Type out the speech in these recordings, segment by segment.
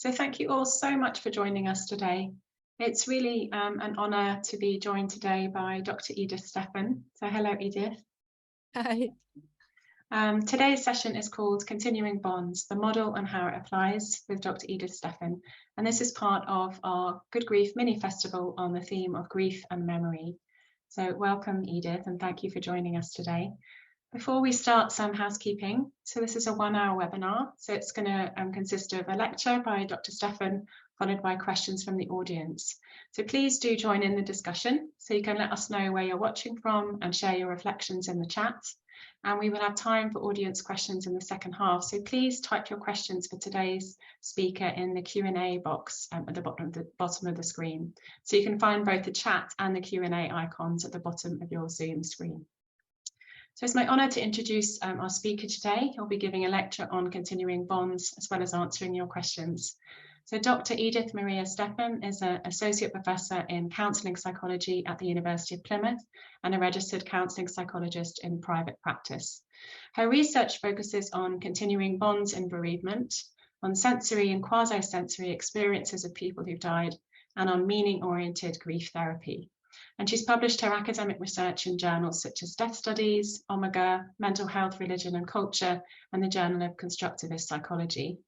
So thank you all so much for joining us today. It's really an honour to be joined today by Dr. Edith Steffen. So hello, Edith. Hi. Today's session is called Continuing Bonds, the Model and How It Applies with Dr. Edith Steffen. And this is part of our Good Grief mini festival on the theme of grief and memory. So welcome, Edith, and thank you for joining us today. Before we start, some housekeeping. So this is a 1-hour webinar. So it's going to consist of a lecture by Dr. Steffen, followed by questions from the audience. So please do join in the discussion. So you can let us know where you're watching from and share your reflections in the chat. And we will have time for audience questions in the second half. So please type your questions for today's speaker in the Q&A box at the bottom of the screen. So you can find both the chat and the Q&A icons at the bottom of your Zoom screen. So it's my honour to introduce our speaker today. He'll be giving a lecture on continuing bonds as well as answering your questions. So Dr. Edith Maria Steffen is an Associate Professor in Counselling Psychology at the University of Plymouth and a registered counselling psychologist in private practice. Her research focuses on continuing bonds in bereavement, on sensory and quasi-sensory experiences of people who've died, and on meaning-oriented grief therapy. And she's published her academic research in journals such as Death Studies, Omega, Mental Health, Religion and Culture, and the Journal of Constructivist Psychology.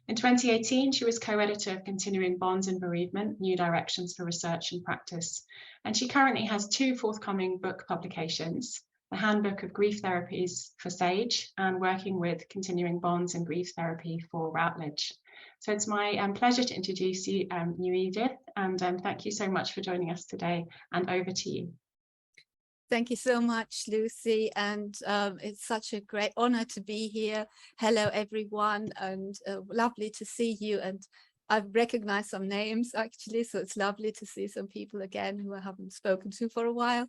In 2018, she was co-editor of Continuing Bonds in Bereavement, New Directions for Research and Practice. And she currently has 2 forthcoming book publications, The Handbook of Grief Therapies for Sage and Working with Continuing Bonds in Grief Therapy for Routledge. So it's my pleasure to introduce you, Edith, and thank you so much for joining us today, and over to you. Thank you so much, Lucy, and it's such a great honor to be here. Hello, everyone, and lovely to see you. And I've recognized some names, actually, so it's lovely to see some people again who I haven't spoken to for a while.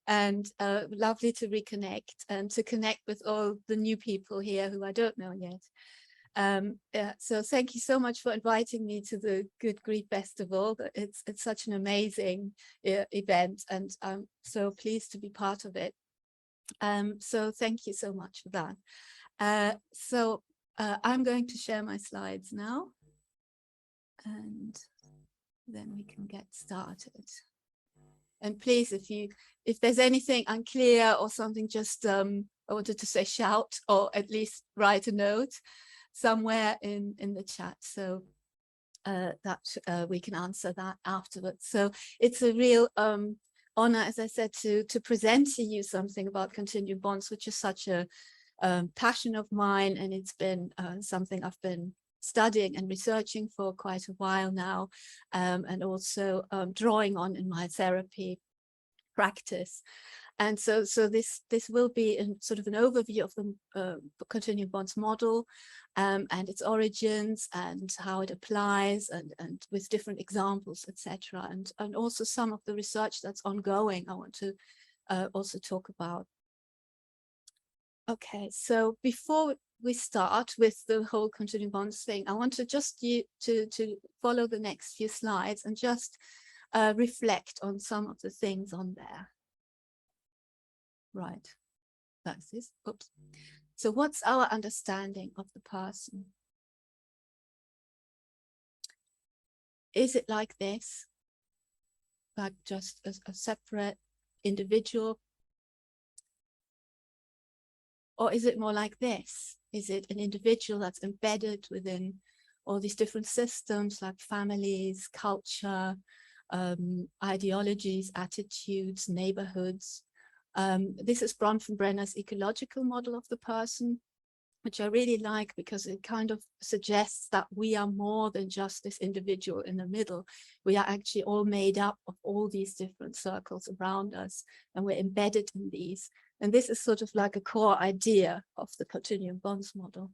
And lovely to reconnect and to connect with all the new people here who I don't know yet. So thank you so much for inviting me to the Good Grief Festival. It's such an amazing event, and I'm so pleased to be part of it. So thank you so much for that. I'm going to share my slides now, and then we can get started. And please, if there's anything unclear or something, just I wanted to say shout, or at least write a note somewhere in the chat, so that we can answer that afterwards. So it's a real honor, as I said, to present to you something about continuing bonds, which is such a passion of mine, and it's been something I've been studying and researching for quite a while now, and also drawing on in my therapy practice. And so this will be sort of an overview of the continuing bonds model and its origins and how it applies, and with different examples, etc. And also some of the research that's ongoing I want to also talk about. Okay, so before we start with the whole continuing bonds thing, I want to just to follow the next few slides and just reflect on some of the things on there. Right, that's this. Oops. So what's our understanding of the person? Is it like this, like just a separate individual? Or is it more like this? Is it an individual that's embedded within all these different systems like families, culture, ideologies, attitudes, neighborhoods? This is Bronfenbrenner's ecological model of the person, which I really like because it kind of suggests that we are more than just this individual in the middle. We are actually all made up of all these different circles around us, and we're embedded in these. And this is sort of like a core idea of the continuum bonds model.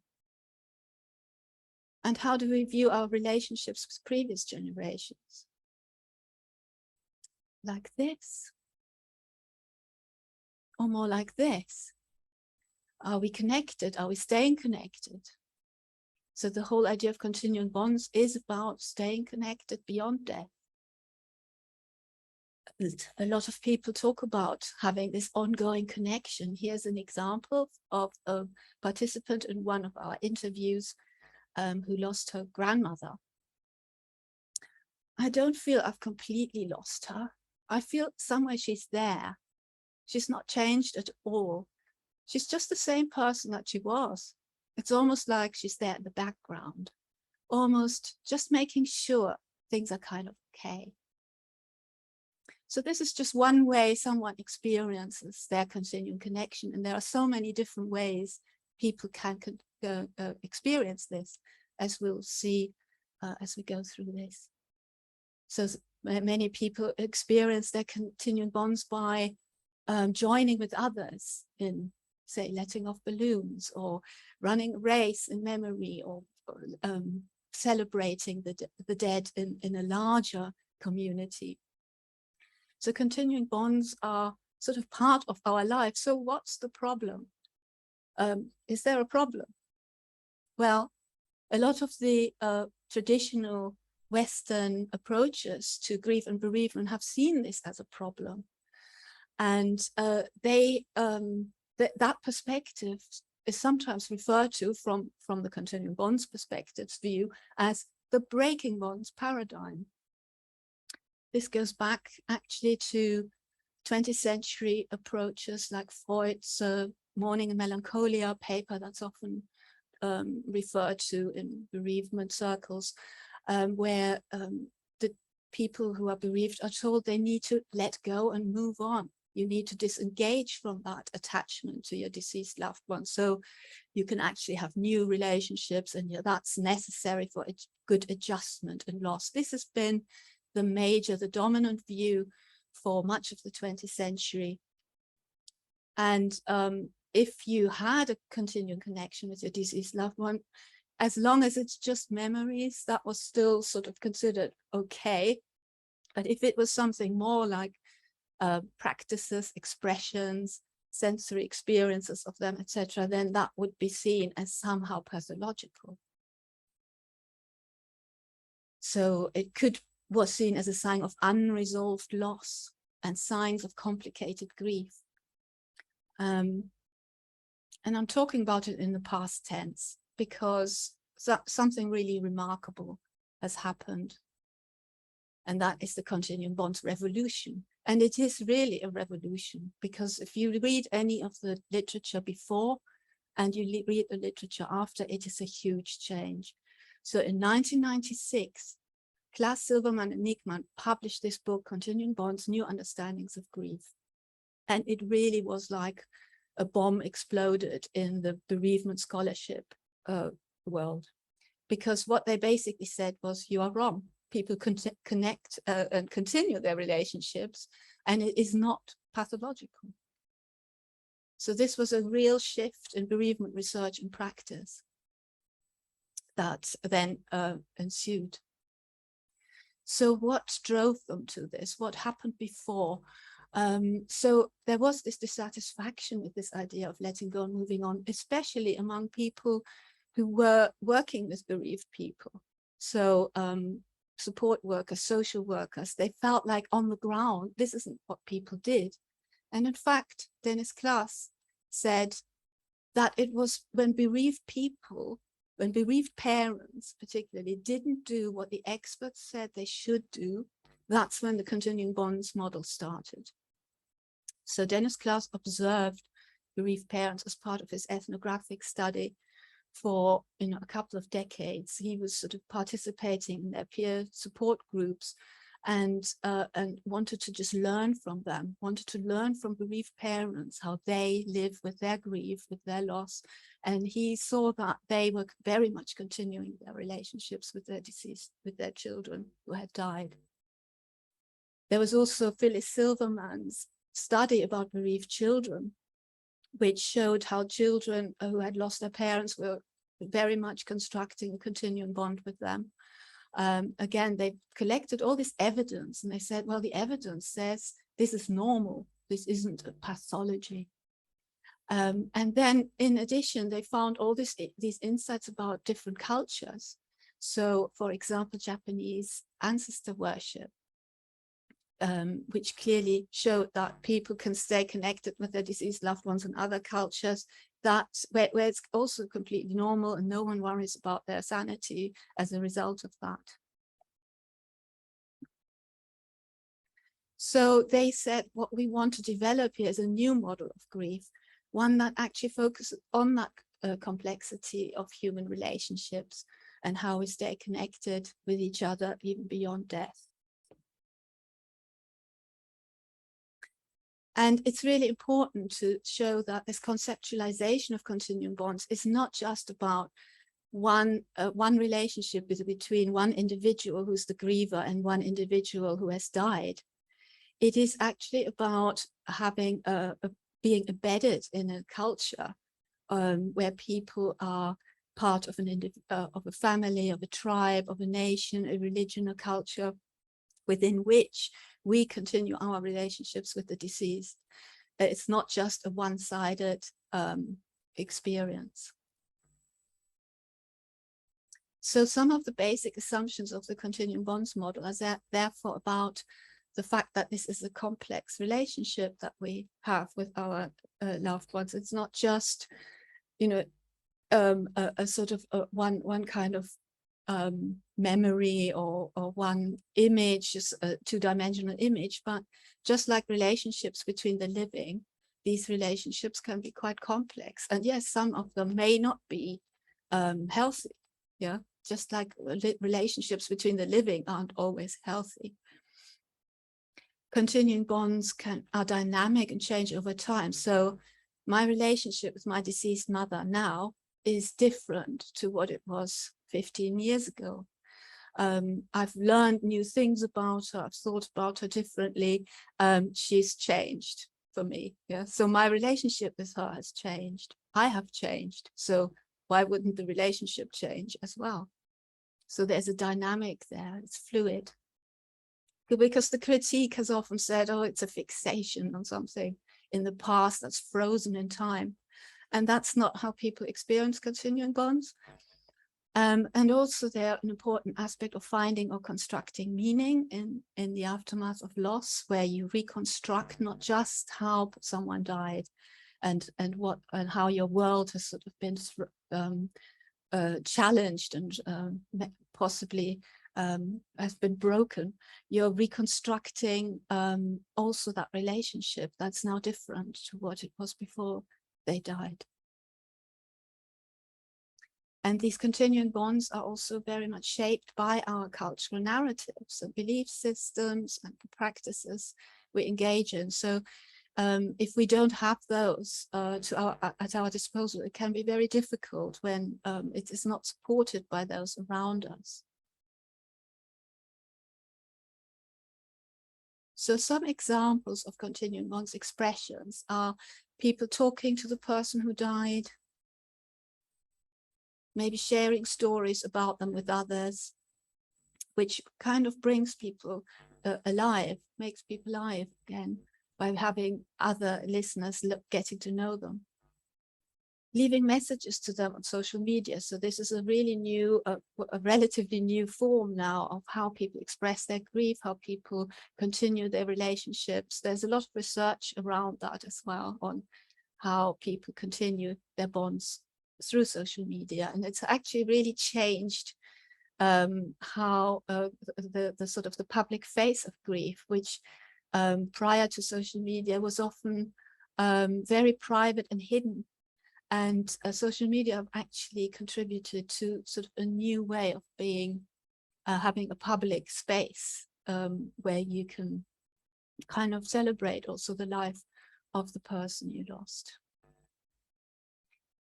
And how do we view our relationships with previous generations? Like this? Or more like this? Are we connected? Are we staying connected? So the whole idea of continuing bonds is about staying connected beyond death. A lot of people talk about having this ongoing connection. Here's an example of a participant in one of our interviews who lost her grandmother I don't feel I've completely lost her. I feel somewhere she's there. She's not changed at all. She's just the same person that she was. It's almost like she's there in the background, almost just making sure things are kind of okay. So this is just one way someone experiences their continuing connection. And there are so many different ways people can experience this, as we'll see as we go through this. So many people experience their continuing bonds by joining with others in, say, letting off balloons, or running a race in memory, or celebrating the dead in a larger community. So continuing bonds are sort of part of our life. So what's the problem? Is there a problem? Well, a lot of the traditional Western approaches to grief and bereavement have seen this as a problem. And that perspective is sometimes referred to from the continuing bonds perspective's view as the breaking bonds paradigm. This goes back actually to 20th century approaches like Freud's Mourning and Melancholia paper that's often referred to in bereavement circles, where the people who are bereaved are told they need to let go and move on. You need to disengage from that attachment to your deceased loved one, so you can actually have new relationships, and that's necessary for a good adjustment and loss. This has been the dominant view for much of the 20th century. And if you had a continuing connection with your deceased loved one, as long as it's just memories, that was still sort of considered okay. But if it was something more like practices, expressions, sensory experiences of them, etc., then that would be seen as somehow pathological. So it was seen as a sign of unresolved loss and signs of complicated grief. And I'm talking about it in the past tense because something really remarkable has happened. And that is the continuing bonds revolution. And it is really a revolution, because if you read any of the literature before and you read the literature after, it is a huge change. So in 1996, Klaas, Silverman, and Nickman published this book, Continuing Bonds, New Understandings of Grief. And it really was like a bomb exploded in the bereavement scholarship world. Because what they basically said was, you are wrong. People connect and continue their relationships, and it is not pathological. So this was a real shift in bereavement research and practice that then ensued. So what drove them to this? What happened before? So there was this dissatisfaction with this idea of letting go and moving on, especially among people who were working with bereaved people. So support workers, social workers, they felt like on the ground, this isn't what people did. And in fact, Dennis Klaas said that it was when bereaved people, when bereaved parents particularly didn't do what the experts said they should do, that's when the continuing bonds model started. So Dennis Klaas observed bereaved parents as part of his ethnographic study for a couple of decades. He was sort of participating in their peer support groups and wanted to just learn from them, wanted to learn from bereaved parents how they live with their grief, with their loss. And he saw that they were very much continuing their relationships with their deceased, with their children who had died. There was also Phyllis Silverman's study about bereaved children, which showed how children who had lost their parents were very much constructing a continuing bond with them. Again, they collected all this evidence and they said, well, the evidence says this is normal. This isn't a pathology. And then in addition, they found all these insights about different cultures. So for example, Japanese ancestor worship, which clearly showed that people can stay connected with their deceased loved ones in other cultures, that's where it's also completely normal and no one worries about their sanity as a result of that. So they said what we want to develop here is a new model of grief, one that actually focuses on that complexity of human relationships and how we stay connected with each other even beyond death. And it's really important to show that this conceptualization of continuing bonds is not just about one relationship between one individual who's the griever and one individual who has died. It is actually about having being embedded in a culture where people are part of a family, of a tribe, of a nation, a religion, a culture, within which we continue our relationships with the deceased. It's not just a one-sided experience. So some of the basic assumptions of the continuing bonds model are therefore about the fact that this is a complex relationship that we have with our loved ones. It's not just, you know, a sort of one kind of memory or one image, just a two-dimensional image, but just like relationships between the living, these relationships can be quite complex. And yes, some of them may not be healthy. Yeah, just like relationships between the living aren't always healthy. Continuing bonds are dynamic and change over time. So my relationship with my deceased mother now is different to what it was 15 years ago. I've learned new things about her. I've thought about her differently. She's changed for me. Yeah. So my relationship with her has changed. I have changed. So why wouldn't the relationship change as well? So there's a dynamic there. It's fluid. Because the critique has often said, oh, it's a fixation on something in the past that's frozen in time. And that's not how people experience continuing bonds. And also they're an important aspect of finding or constructing meaning in the aftermath of loss, where you reconstruct not just how someone died and how your world has sort of been challenged and possibly has been broken. You're reconstructing also that relationship that's now different to what it was before they died. And these continuing bonds are also very much shaped by our cultural narratives and belief systems and practices we engage in. So if we don't have those at our disposal, it can be very difficult when it is not supported by those around us. So some examples of continuing bonds expressions are people talking to the person who died, maybe sharing stories about them with others, which kind of brings people alive, makes people alive again by having other listeners getting to know them. Leaving messages to them on social media. So this is a really new, a relatively new form now of how people express their grief, how people continue their relationships. There's a lot of research around that as well on how people continue their bonds through social media. And it's actually really changed how the sort of the public face of grief, which prior to social media was often very private and hidden. And social media have actually contributed to sort of a new way of being, having a public space where you can kind of celebrate also the life of the person you lost.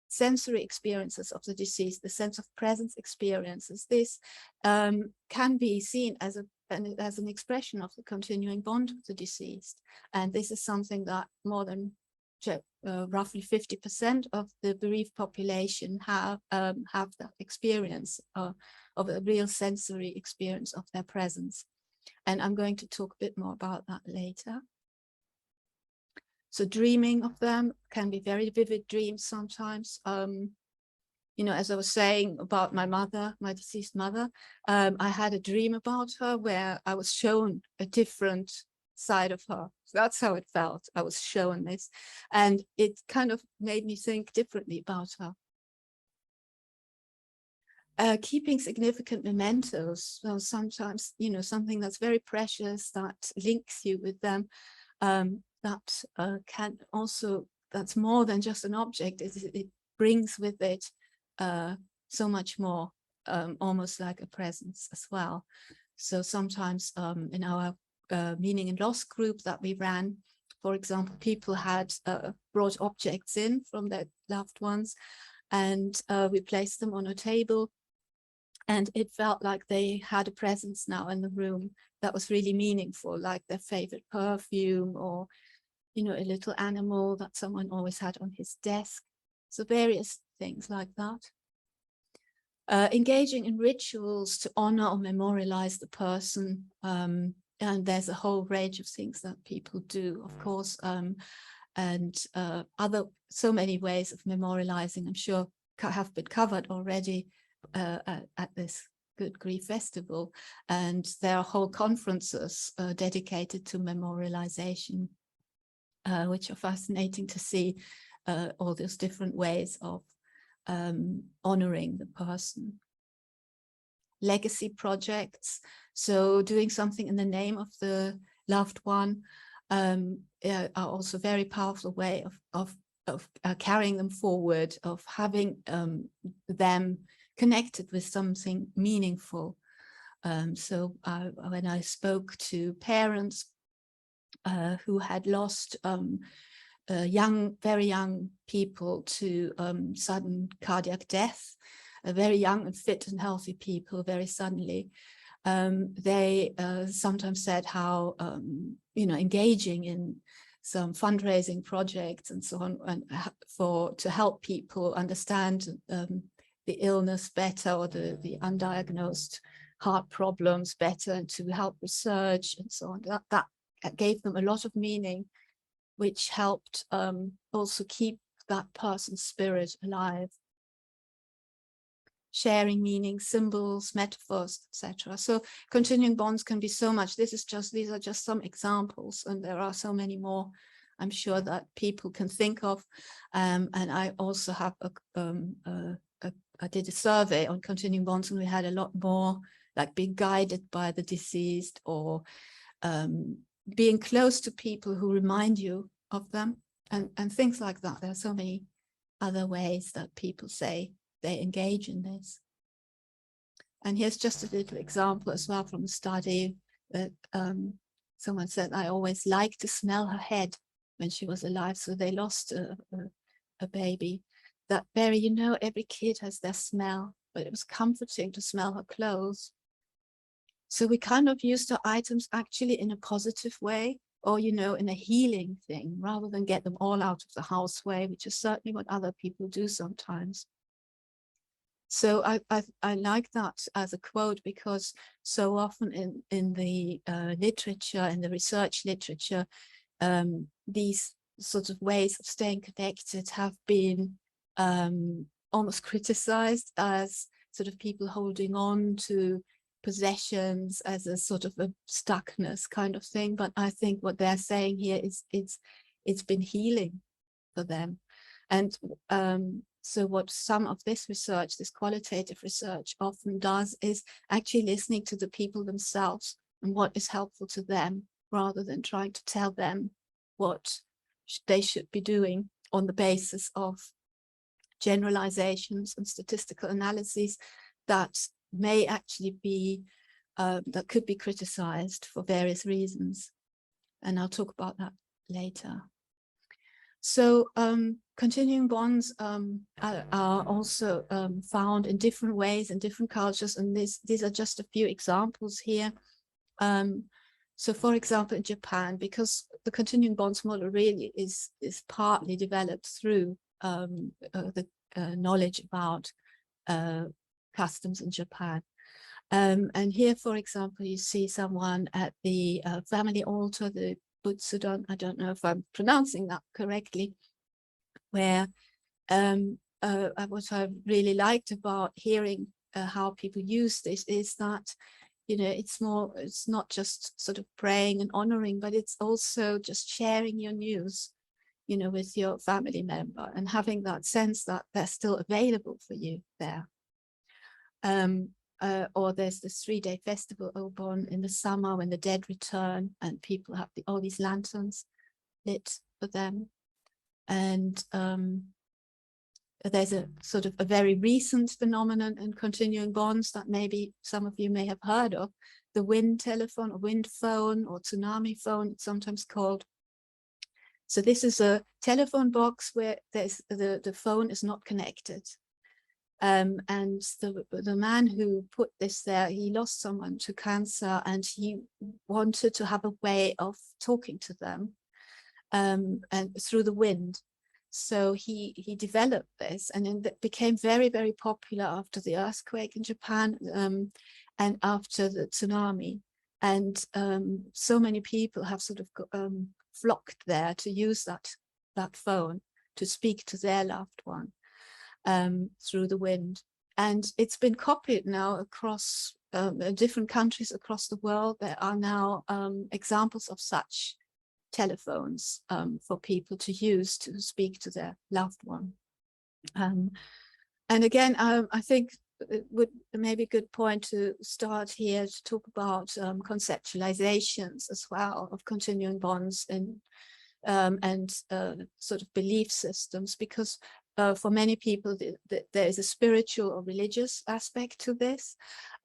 Sensory experiences of the deceased, the sense of presence experiences, this can be seen as an expression of the continuing bond with the deceased. And this is something that more than roughly 50% of the bereaved population have that experience of a real sensory experience of their presence. And I'm going to talk a bit more about that later. So dreaming of them can be very vivid dreams sometimes. You know, as I was saying about my mother, my deceased mother, I had a dream about her where I was shown a different side of her. So that's how it felt. I was shown this, and it kind of made me think differently about her. keeping significant mementos. So sometimes, you know, something that's very precious that links you with them, that can also, that's more than just an object. It brings with it so much more, almost like a presence as well. So sometimes in our meaning and loss group that we ran, for example, people had brought objects in from their loved ones, and we placed them on a table, and it felt like they had a presence now in the room that was really meaningful, like their favorite perfume, or, you know, a little animal that someone always had on his desk. So various things like that. Engaging in rituals to honor or memorialize the person. And there's a whole range of things that people do, of course, and so many ways of memorializing, I'm sure, have been covered already at this Good Grief Festival. And there are whole conferences dedicated to memorialization, which are fascinating to see, all those different ways of honoring the person. Legacy projects, so doing something in the name of the loved one, are also very powerful way of carrying them forward, of having them connected with something meaningful. So when I spoke to parents who had lost very young people to sudden cardiac death, very young and fit and healthy people very suddenly, they sometimes said how, you know, engaging in some fundraising projects and so on, and to help people understand the illness better, or the undiagnosed heart problems better, and to help research and so on. That gave them a lot of meaning, which helped also keep that person's spirit alive. Sharing meaning, symbols, metaphors, etc. So continuing bonds can be so much. These are just some examples, and there are so many more, I'm sure, that people can think of. And I also have I did a survey on continuing bonds, and we had a lot more, like being guided by the deceased, or being close to people who remind you of them, and things like that. There are so many other ways that people say they engage in this. And here's just a little example as well from a study that someone said, I always liked to smell her head when she was alive. So they lost a baby. That very, you know, every kid has their smell, but it was comforting to smell her clothes. So we kind of used the items actually in a positive way, or, you know, in a healing thing, rather than get them all out of the house way, which is certainly what other people do sometimes. So I like that as a quote, because so often in the literature, in the research literature, these sorts of ways of staying connected have been almost criticized as sort of people holding on to possessions, as a sort of a stuckness kind of thing. But I think what they're saying here is it's been healing for them. And so what some of this research, this qualitative research, often does is actually listening to the people themselves and what is helpful to them, rather than trying to tell them what they should be doing on the basis of generalizations and statistical analyses that may actually be, that could be criticized for various reasons. And I'll talk about that later. So continuing bonds are also found in different ways in different cultures, and these are just a few examples here. So for example, in Japan, because the continuing bonds model really is partly developed through the knowledge about customs in Japan. And here, for example, you see someone at the family altar, the Butsudan, I don't know if I'm pronouncing that correctly, where what I really liked about hearing how people use this is that, you know, it's not just sort of praying and honoring, but it's also just sharing your news, you know, with your family member, and having that sense that they're still available for you there. Or there's this 3-day festival Obon in the summer when the dead return, and people have all these lanterns lit for them. And there's a sort of a very recent phenomenon in continuing bonds that maybe some of you may have heard of, the wind telephone or wind phone or tsunami phone, it's sometimes called. So this is a telephone box where there's the phone is not connected. And the man who put this there, he lost someone to cancer, and he wanted to have a way of talking to them and through the wind. So he developed this, and it became very, very popular after the earthquake in Japan and after the tsunami. And so many people have sort of flocked there to use that phone to speak to their loved one through the wind. And it's been copied now across different countries across the world. There are now examples of such telephones for people to use to speak to their loved one. And again, I think it would maybe a good point to start here to talk about conceptualizations as well of continuing bonds and sort of belief systems, because for many people there is a spiritual or religious aspect to this,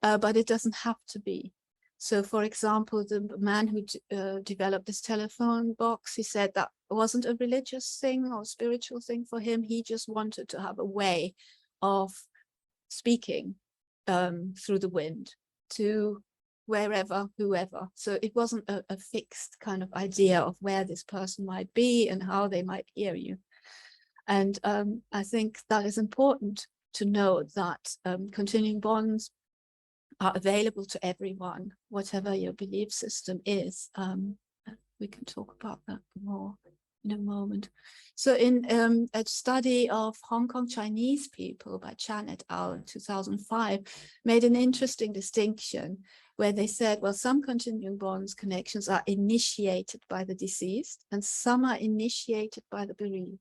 but it doesn't have to be. So, for example, the man who developed this telephone box, he said that wasn't a religious thing or spiritual thing for him. He just wanted to have a way of speaking through the wind to wherever, whoever. So it wasn't a fixed kind of idea of where this person might be and how they might hear you. And I think that is important to know that continuing bonds are available to everyone, whatever your belief system is. We can talk about that more in a moment. So in a study of Hong Kong Chinese people by Chan et al. In 2005, made an interesting distinction where they said, well, some continuing bonds connections are initiated by the deceased and some are initiated by the bereaved.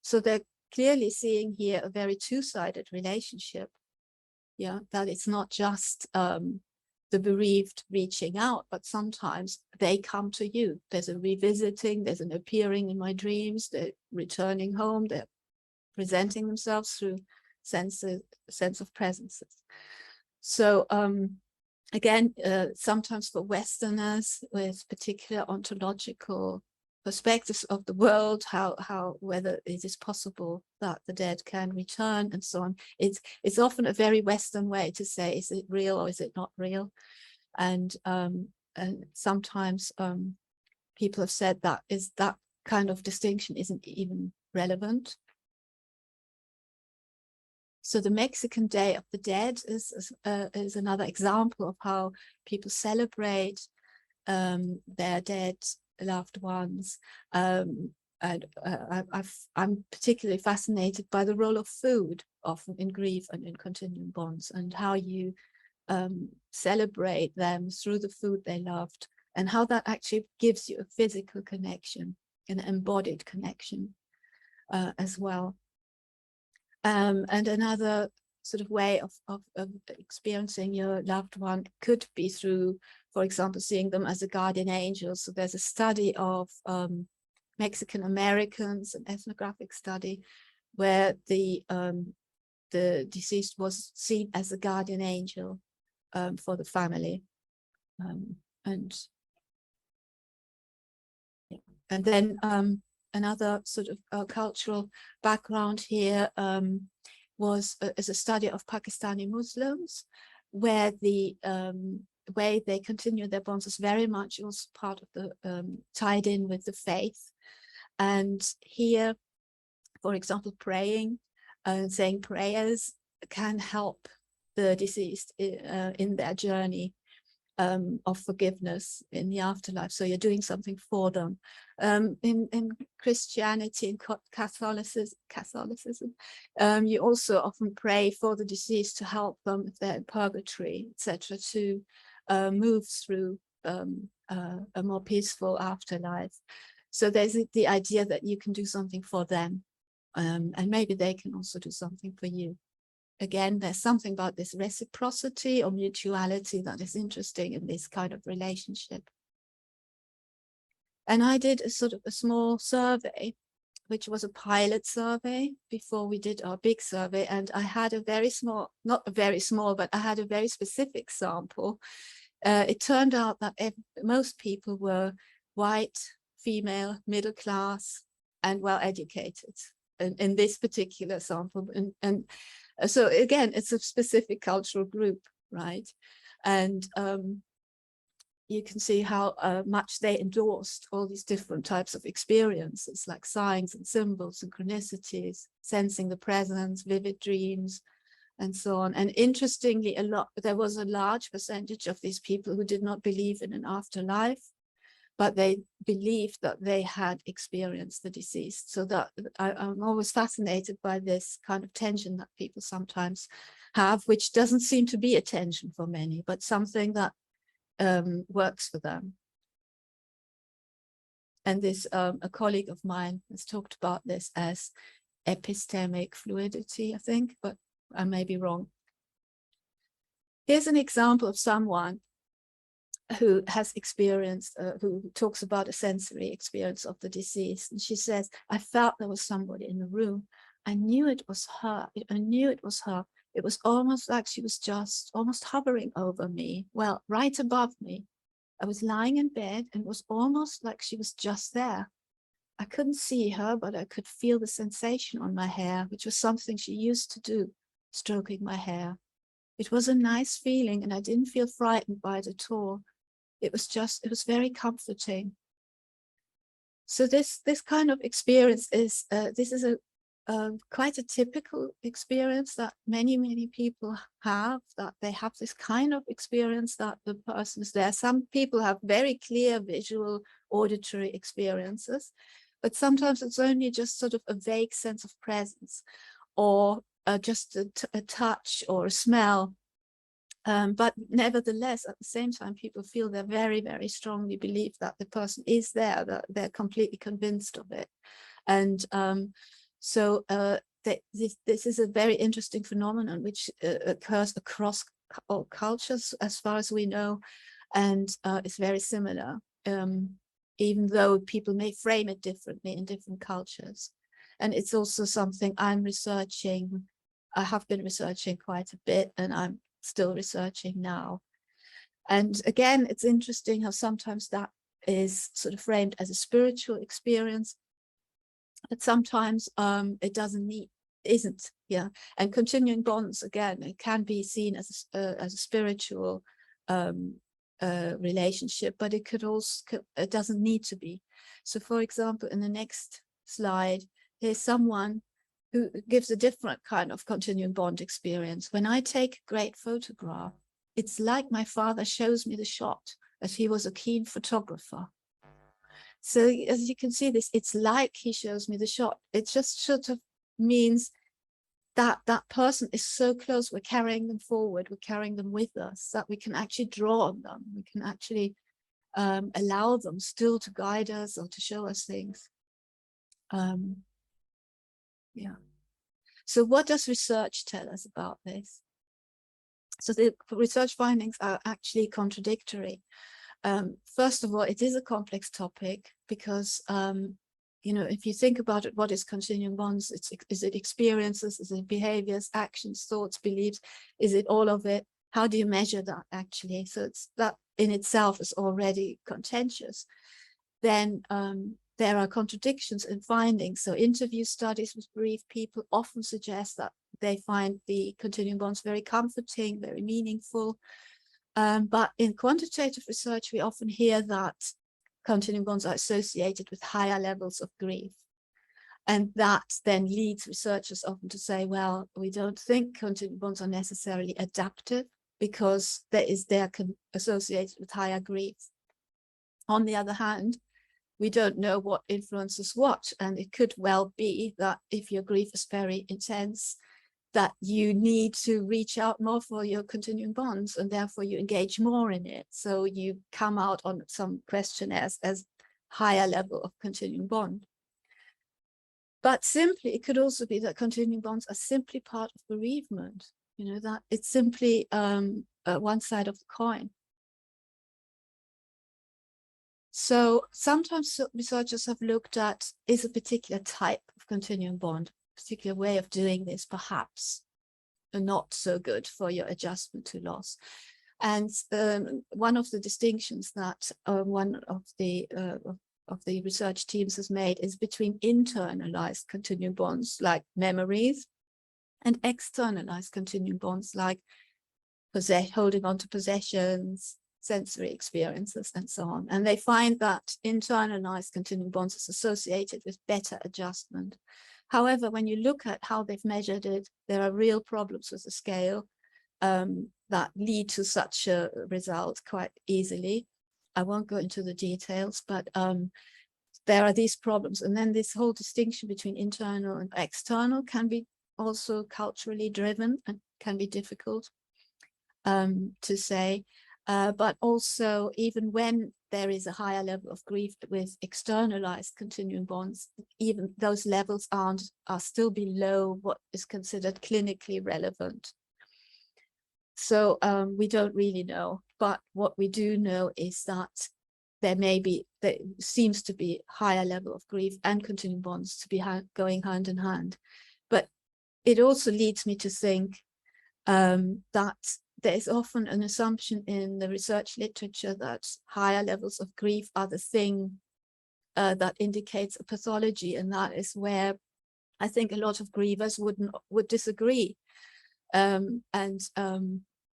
So they're clearly seeing here a very two-sided relationship. Yeah, that it's not just the bereaved reaching out, but sometimes they come to you. There's a revisiting, there's an appearing in my dreams, they're returning home, they're presenting themselves through sense of presences. So again, sometimes for Westerners with particular ontological perspectives of the world, whether it is possible that the dead can return and so on. It's often a very Western way to say, is it real or is it not real? And sometimes people have said that kind of distinction isn't even relevant. So the Mexican Day of the Dead is another example of how people celebrate their dead loved ones. And I'm particularly fascinated by the role of food often in grief and in continuing bonds, and how you celebrate them through the food they loved, and how that actually gives you a physical connection, an embodied connection as well. And another sort of way of experiencing your loved one could be through, for example, seeing them as a guardian angel. So there's a study of Mexican Americans, an ethnographic study, where the deceased was seen as a guardian angel for the family, and then another sort of cultural background here is a study of Pakistani Muslims, where the way they continue their bonds is very much also part of the tied in with the faith. And here, for example, praying and saying prayers can help the deceased in their journey of forgiveness in the afterlife. So you're doing something for them. In Christianity and Catholicism, you also often pray for the deceased to help them if they're in purgatory, etc., to move through a more peaceful afterlife. So there's the idea that you can do something for them, and maybe they can also do something for you. again, there's something about this reciprocity or mutuality that is interesting in this kind of relationship. And I did a sort of a small survey, which was a pilot survey before we did our big survey. And I had a very small, not very small, but I had a very specific sample. It turned out that most people were white, female, middle class, and well educated in this particular sample. And so again, it's a specific cultural group, right? And you can see how much they endorsed all these different types of experiences, like signs and symbols, synchronicities, sensing the presence, vivid dreams, and so on. And interestingly, there was a large percentage of these people who did not believe in an afterlife, but they believed that they had experienced the deceased. So that I'm always fascinated by this kind of tension that people sometimes have, which doesn't seem to be a tension for many, but something that works for them. And this, a colleague of mine has talked about this as epistemic fluidity, I think, but I may be wrong. Here's an example of someone who has experienced, who talks about a sensory experience of the deceased. And she says, I felt there was somebody in the room. I knew it was her. I knew it was her. It was almost like she was just almost hovering over me. Well, right above me. I was lying in bed and it was almost like she was just there. I couldn't see her, but I could feel the sensation on my hair, which was something she used to do, stroking my hair. It was a nice feeling and I didn't feel frightened by it at all. It was very comforting. So this kind of experience is, this is quite a typical experience that many people have, that they have this kind of experience that the person is there. Some people have very clear visual, auditory experiences, but sometimes it's only just sort of a vague sense of presence, or just a touch or a smell. But nevertheless, at the same time, people feel they very strongly believe that the person is there, that they're completely convinced of it. And so this is a very interesting phenomenon which occurs across all cultures, as far as we know, and is very similar, even though people may frame it differently in different cultures. And it's also something I'm researching. I have been researching quite a bit, and I'm still researching now. And again, it's interesting how sometimes that is sort of framed as a spiritual experience, but sometimes it isn't. Yeah. And continuing bonds, again, it can be seen as a spiritual relationship, but it could also, it doesn't need to be. So for example, in the next slide, here's someone who gives a different kind of continuing bond experience. When I take a great photograph, it's like my father shows me the shot, as he was a keen photographer. So as you can see this, it's like he shows me the shot. It just sort of means that that person is so close, we're carrying them forward, we're carrying them with us, that we can actually draw on them. We can actually allow them still to guide us or to show us things. Yeah. So what does research tell us about this? So the research findings are actually contradictory. First of all, it is a complex topic because, you know, if you think about it, what is continuing bonds? Is it experiences? Is it behaviors, actions, thoughts, beliefs? Is it all of it? How do you measure that actually? So it's that in itself is already contentious. Then there are contradictions in findings. So interview studies with bereaved people often suggest that they find the continuing bonds very comforting, very meaningful. But in quantitative research, we often hear that continuing bonds are associated with higher levels of grief. And that then leads researchers often to say, well, we don't think continuing bonds are necessarily adaptive because they're associated with higher grief. On the other hand, we don't know what influences what, and it could well be that if your grief is very intense, that you need to reach out more for your continuing bonds, and therefore you engage more in it. So you come out on some questionnaires as higher level of continuing bond. But simply, it could also be that continuing bonds are simply part of bereavement, you know, that it's simply one side of the coin. So sometimes researchers have looked at, is a particular type of continuing bond, a particular way of doing this, perhaps not so good for your adjustment to loss. And one of the distinctions that one of the research teams has made is between internalized continuing bonds like memories and externalized continuing bonds like holding on to possessions, sensory experiences, and so on. And they find that internalized continuing bonds is associated with better adjustment. However, when you look at how they've measured it, there are real problems with the scale that lead to such a result quite easily. I won't go into the details, but there are these problems. And then this whole distinction between internal and external can be also culturally driven and can be difficult to say. But also, even when there is a higher level of grief with externalized continuing bonds, even those levels are still below what is considered clinically relevant. So we don't really know, but what we do know is that there seems to be higher level of grief and continuing bonds to be going hand in hand. But it also leads me to think that there is often an assumption in the research literature that higher levels of grief are the thing that indicates a pathology, and that is where I think a lot of grievers would disagree.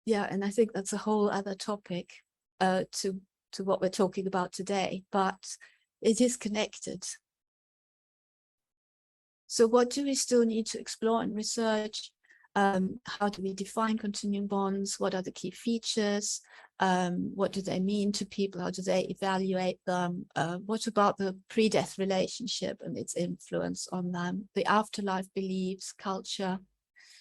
Yeah, and I think that's a whole other topic to what we're talking about today, but it is connected. So what do we still need to explore in research? How do we define continuing bonds? What are the key features? What do they mean to people? How do they evaluate them? What about the pre-death relationship and its influence on them? The afterlife beliefs, culture.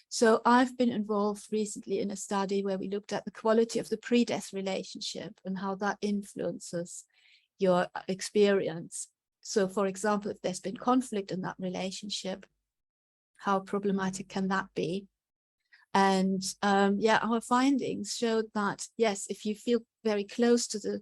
So I've been involved recently in a study where we looked at the quality of the pre-death relationship and how that influences your experience. So for example, if there's been conflict in that relationship, how problematic can that be? And yeah, our findings showed that, yes, if you feel very close to the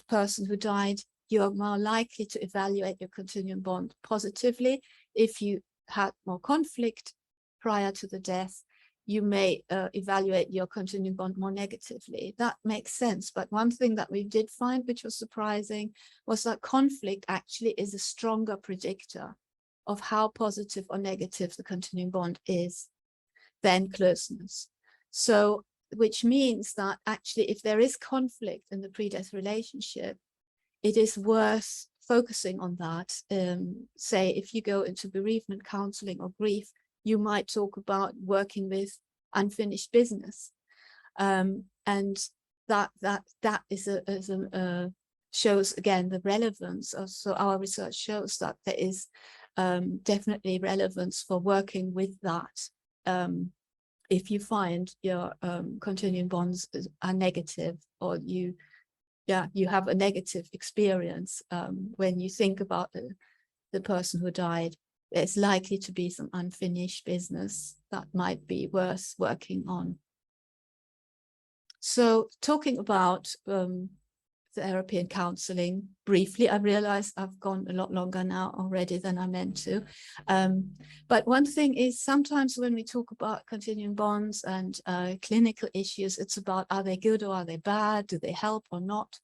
person who died, you are more likely to evaluate your continuing bond positively. If you had more conflict prior to the death, you may evaluate your continuing bond more negatively. That makes sense. But one thing that we did find, which was surprising, was that conflict actually is a stronger predictor of how positive or negative the continuing bond is than closeness. So, which means that actually, if there is conflict in the pre-death relationship, it is worth focusing on that. Say, if you go into bereavement counseling or grief, you might talk about working with unfinished business, and that is shows again the relevance. So our research shows that there is definitely relevance for working with that. If you find your continuing bonds are negative, or you have a negative experience when you think about the person who died, there's likely to be some unfinished business that might be worth working on. So talking about therapy and counseling briefly, I realize I've gone a lot longer now already than I meant to. But one thing is, sometimes when we talk about continuing bonds and clinical issues, it's about, are they good or are they bad? Do they help or not?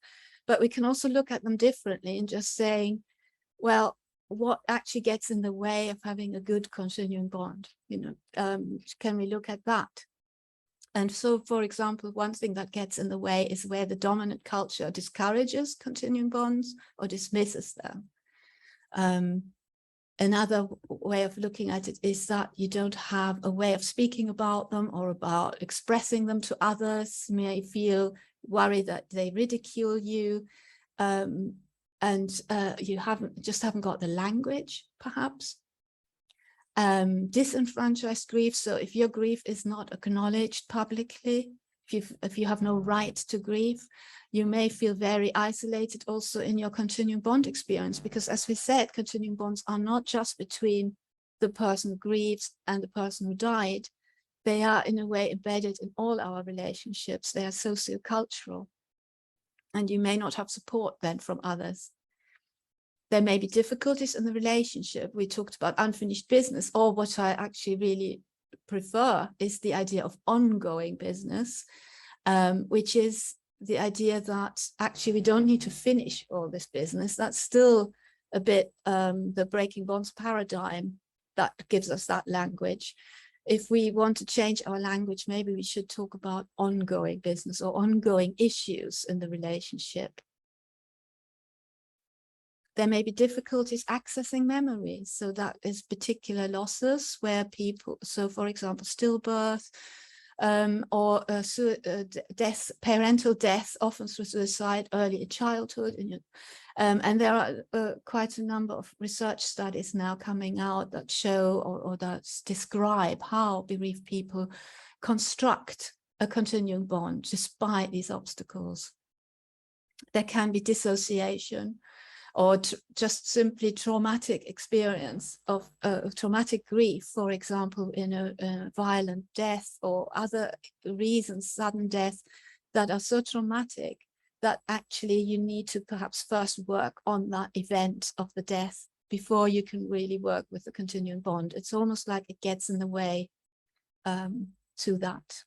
But we can also look at them differently and just saying, well, what actually gets in the way of having a good continuing bond? You know, can we look at that? And so, for example, one thing that gets in the way is where the dominant culture discourages continuing bonds or dismisses them. Another way of looking at it is that you don't have a way of speaking about them or about expressing them to others. You may feel worried that they ridicule you, and you haven't got the language, perhaps. Disenfranchised grief. So if your grief is not acknowledged publicly, if if you have no right to grieve, you may feel very isolated also in your continuing bond experience, because as we said, continuing bonds are not just between the person who grieves and the person who died. They are in a way embedded in all our relationships. They are sociocultural, and you may not have support then from others. There may be difficulties in the relationship. We talked about unfinished business, or what I actually really prefer is the idea of ongoing business, which is the idea that actually we don't need to finish all this business. That's still a bit the breaking bonds paradigm that gives us that language. If we want to change our language, maybe we should talk about ongoing business or ongoing issues in the relationship. There may be difficulties accessing memories. So that is particular losses where people, so for example, stillbirth or death, parental death, often through suicide, early in childhood. And there are quite a number of research studies now coming out that show or that describe how bereaved people construct a continuing bond despite these obstacles. There can be dissociation, or just simply traumatic experience of traumatic grief, for example, in a violent death or other reasons, sudden death, that are so traumatic that actually you need to perhaps first work on that event of the death before you can really work with the continuing bond. It's almost like it gets in the way to that.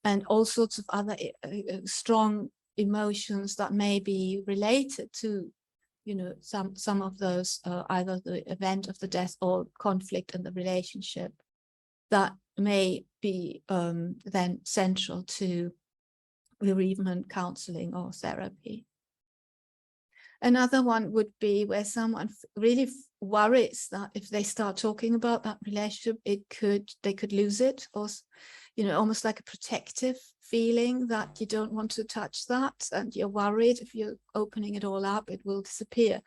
And all sorts of other strong emotions that may be related to, some of those, either the event of the death or conflict in the relationship, that may be then central to bereavement counseling or therapy. Another one would be where someone really worries that if they start talking about that relationship, they could lose it, or almost like a protective feeling that you don't want to touch that, and you're worried if you're opening it all up, it will disappear.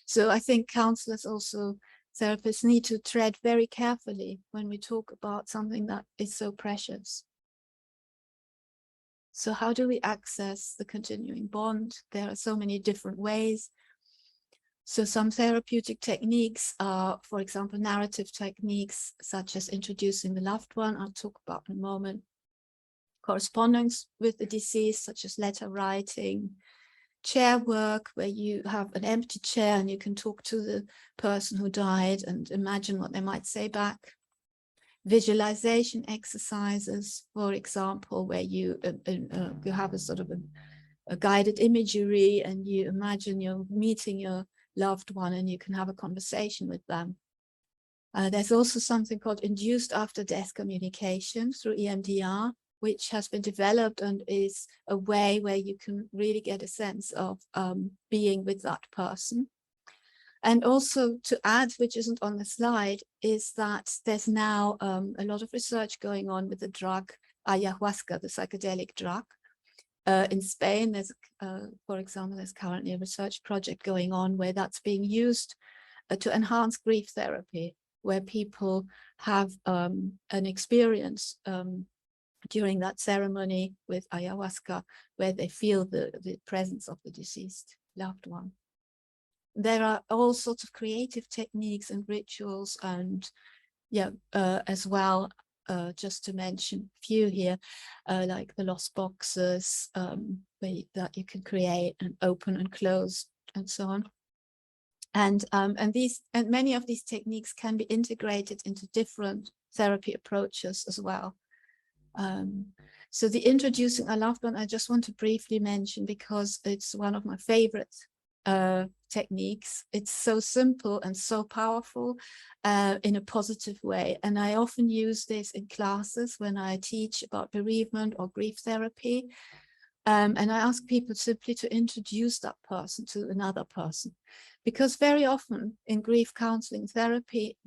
So I think counselors, also therapists, need to tread very carefully when we talk about something that is so precious. So how do we access the continuing bond? There are so many different ways. So some therapeutic techniques are, for example, narrative techniques, such as introducing the loved one, I'll talk about in a moment. Correspondence with the deceased, such as letter writing. Chair work, where you have an empty chair and you can talk to the person who died and imagine what they might say back. Visualization exercises, for example, where you have a sort of a guided imagery and you imagine you're meeting your loved one and you can have a conversation with them. There's also something called induced after death communication through EMDR, which has been developed and is a way where you can really get a sense of being with that person. And also to add, which isn't on the slide, is that there's now a lot of research going on with the drug ayahuasca, the psychedelic drug. In Spain, there's, for example, there's currently a research project going on where that's being used to enhance grief therapy, where people have an experience during that ceremony with ayahuasca, where they feel the presence of the deceased loved one. There are all sorts of creative techniques and rituals, and as well, just to mention a few here, like the lost boxes that you can create and open and close and so on. And many of these techniques can be integrated into different therapy approaches as well. So the introducing a loved one, I just want to briefly mention because it's one of my favorite techniques. It's so simple and so powerful in a positive way. And I often use this in classes when I teach about bereavement or grief therapy. And I ask people simply to introduce that person to another person. Because very often in grief counseling therapy,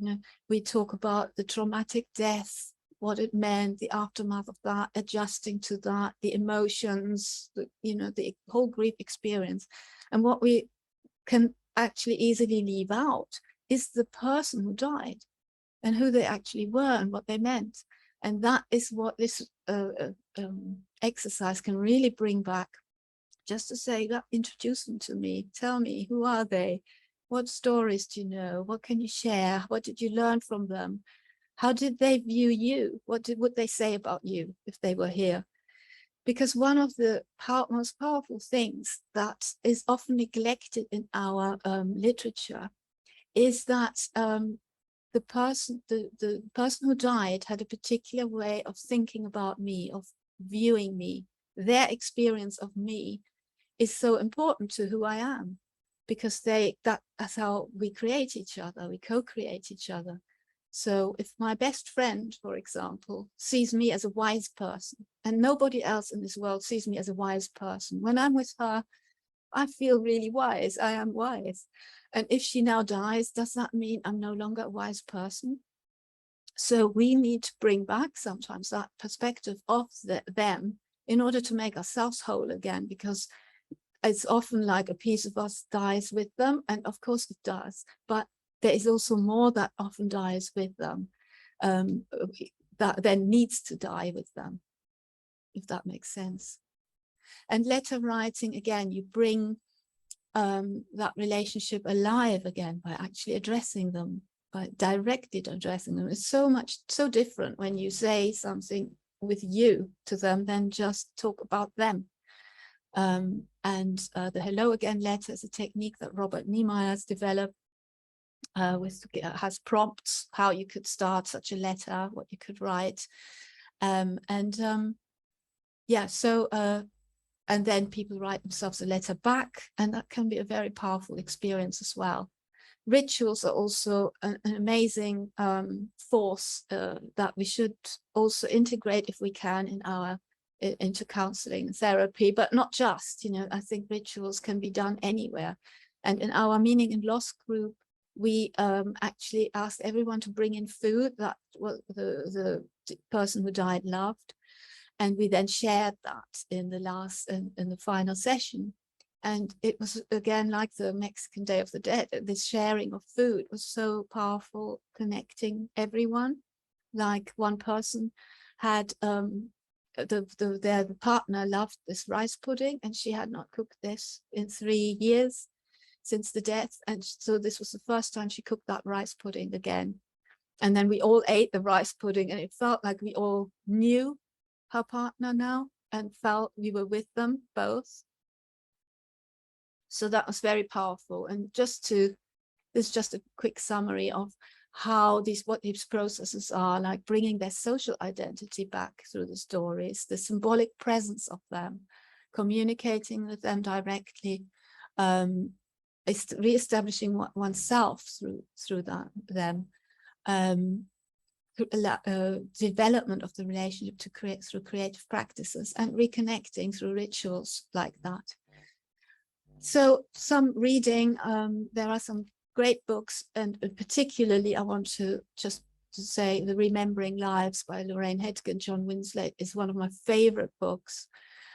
we talk about the traumatic death, what it meant, the aftermath of that, adjusting to that, the emotions, the whole grief experience. And what we can actually easily leave out is the person who died and who they actually were and what they meant. And that is what this exercise can really bring back. Just to say, introduce them to me, tell me, who are they? What stories do you know? What can you share? What did you learn from them? How did they view you? What would they say about you if they were here? Because one of the most powerful things that is often neglected in our literature is that the person who died had a particular way of thinking about me, of viewing me. Their experience of me is so important to who I am, because that's how we create each other, we co-create each other. So if my best friend, for example, sees me as a wise person, and nobody else in this world sees me as a wise person, when I'm with her, I feel really wise, I am wise. And if she now dies, does that mean I'm no longer a wise person? So we need to bring back sometimes that perspective of them in order to make ourselves whole again, because it's often like a piece of us dies with them, and of course it does, but there is also more that often dies with them, that then needs to die with them, if that makes sense. And letter writing, again, you bring that relationship alive again by actually addressing them, by directly addressing them. It's so different when you say something with you to them than just talk about them. The Hello Again letter is a technique that Robert Niemeyer has developed, has prompts how you could start such a letter, what you could write. And then people write themselves a letter back, and that can be a very powerful experience as well. Rituals are also an amazing force that we should also integrate, if we can, into counseling and therapy, but not just, I think rituals can be done anywhere. And in our meaning and loss group, we actually asked everyone to bring in food that the person who died loved. And we then shared that in the final session. And it was, again, like the Mexican Day of the Dead, this sharing of food was so powerful, connecting everyone. Like one person had, the partner loved this rice pudding, and she had not cooked this in 3 years since the death. And so this was the first time she cooked that rice pudding again. And then we all ate the rice pudding, and it felt like we all knew her partner now and felt we were with them both. So that was very powerful. And this is just a quick summary of how what these processes are, like bringing their social identity back through the stories, the symbolic presence of them, communicating with them directly, re-establishing oneself through them, development of the relationship through creative practices, and reconnecting through rituals like that. So some reading, there are some great books, and particularly I want to just say The Remembering Lives by Lorraine Hedgen, John Winslade is one of my favorite books.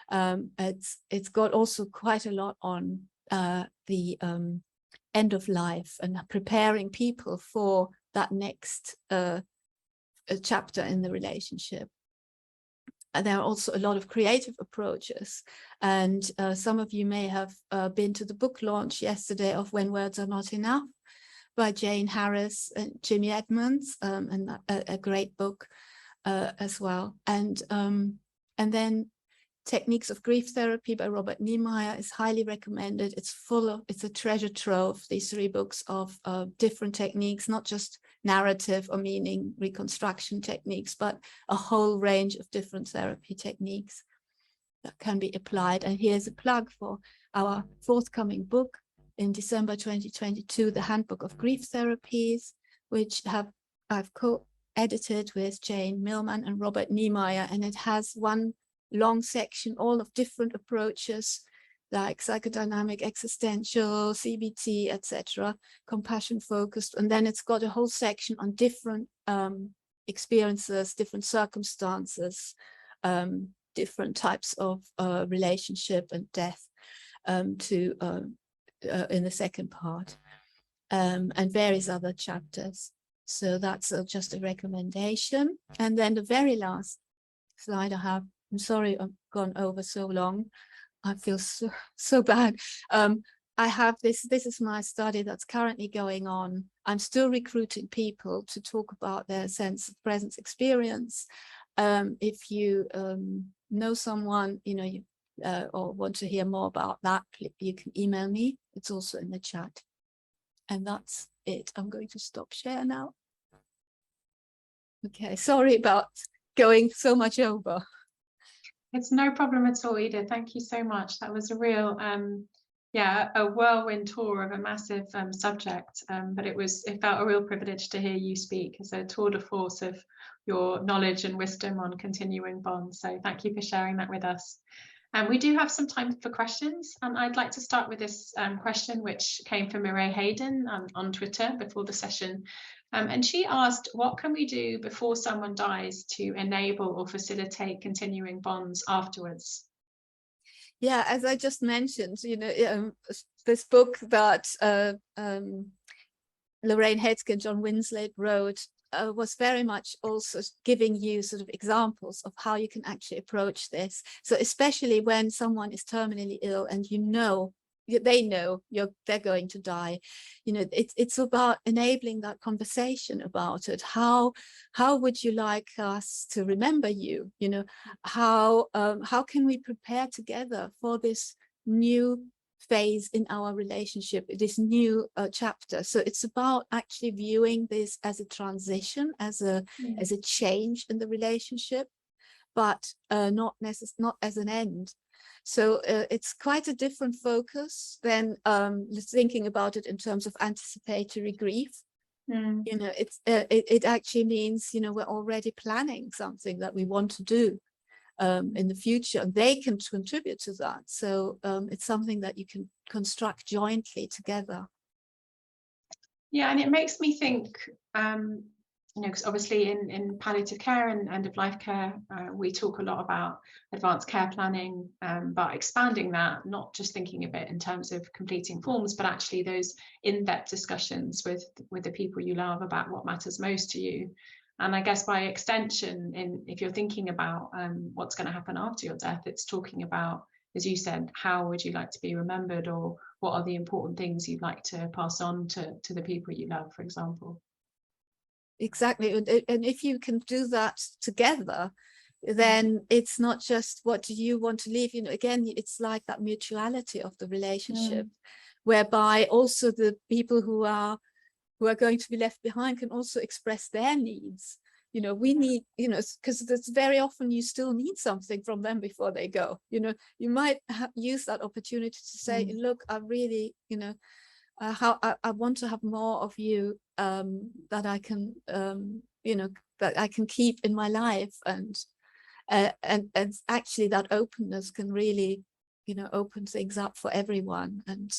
It's got also quite a lot on the end of life and preparing people for that next chapter in the relationship. And there are also a lot of creative approaches, and some of you may have been to the book launch yesterday of When Words Are Not Enough by Jane Harris and Jimmy Edmonds, and a great book as well. And then Techniques of Grief Therapy by Robert Niemeyer is highly recommended. It's a treasure trove, these 3 books of different techniques, not just narrative or meaning reconstruction techniques, but a whole range of different therapy techniques that can be applied. And here's a plug for our forthcoming book in December 2022, The Handbook of Grief Therapies, which I've co-edited with Jane Millman and Robert Niemeyer, and it has one long section, all of different approaches like psychodynamic, existential, CBT, etc., compassion focused. And then it's got a whole section on different experiences, different circumstances, different types of relationship and death in the second part, and various other chapters. So that's just a recommendation. And then the very last slide I have, I'm sorry I've gone over so long. I feel so bad. I have this is my study that's currently going on. I'm still recruiting people to talk about their sense of presence experience. If you know someone, or want to hear more about that, you can email me. It's also in the chat. And that's it. I'm going to stop share now. Okay, sorry about going so much over. It's no problem at all, Edith. Thank you so much. That was a real, a whirlwind tour of a massive subject. But it felt a real privilege to hear you speak as a tour de force of your knowledge and wisdom on continuing bonds. So thank you for sharing that with us. And we do have some time for questions. And I'd like to start with this question, which came from Mireille Hayden on Twitter before the session. And she asked, what can we do before someone dies to enable or facilitate continuing bonds afterwards? Yeah, as I just mentioned, this book that Lorraine Hetzke and John Winslade wrote was very much also giving you sort of examples of how you can actually approach this. So especially when someone is terminally ill and they know they're going to die, it's about enabling that conversation about it. How would you like us to remember you? How can we prepare together for this new phase in our relationship, this new chapter? So it's about actually viewing this as a transition, as a change in the relationship, but not as an end. So it's quite a different focus than thinking about it in terms of anticipatory grief. It actually means we're already planning something that we want to do in the future, and they can contribute to that. So it's something that you can construct jointly together. Yeah, and it makes me think, because obviously in palliative care and end-of-life care, we talk a lot about advanced care planning, but expanding that, not just thinking of it in terms of completing forms, but actually those in-depth discussions with the people you love about what matters most to you. And I guess by extension, if you're thinking about what's going to happen after your death, it's talking about, as you said, how would you like to be remembered, or what are the important things you'd like to pass on to the people you love, for example. Exactly. And if you can do that together, then it's not just what do you want to leave, again, it's like that mutuality of the relationship, whereby also the people who are going to be left behind can also express their needs. We need, because there's very often you still need something from them before they go. You might use that opportunity to say, look, I really, how I want to have more of you, that I can, that I can keep in my life, and actually that openness can really, open things up for everyone, and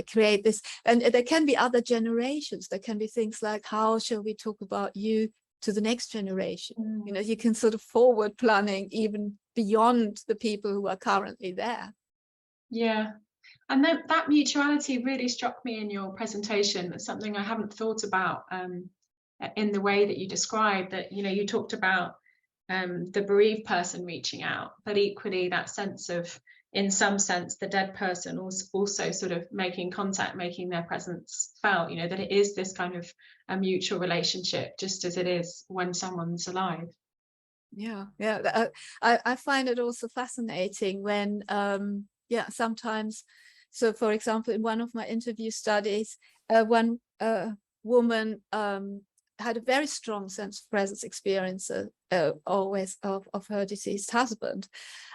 create this. And there can be other generations. There can be things like, how shall we talk about you to the next generation? You can sort of forward planning even beyond the people who are currently there. Yeah. And that mutuality really struck me in your presentation. It's something I haven't thought about in the way that you described, that, you talked about the bereaved person reaching out, but equally that sense of, in some sense, the dead person also sort of making contact, making their presence felt, that it is this kind of a mutual relationship, just as it is when someone's alive. Yeah. I find it also fascinating when, sometimes, so for example, in one of my interview studies, one woman had a very strong sense of presence experience always of her deceased husband.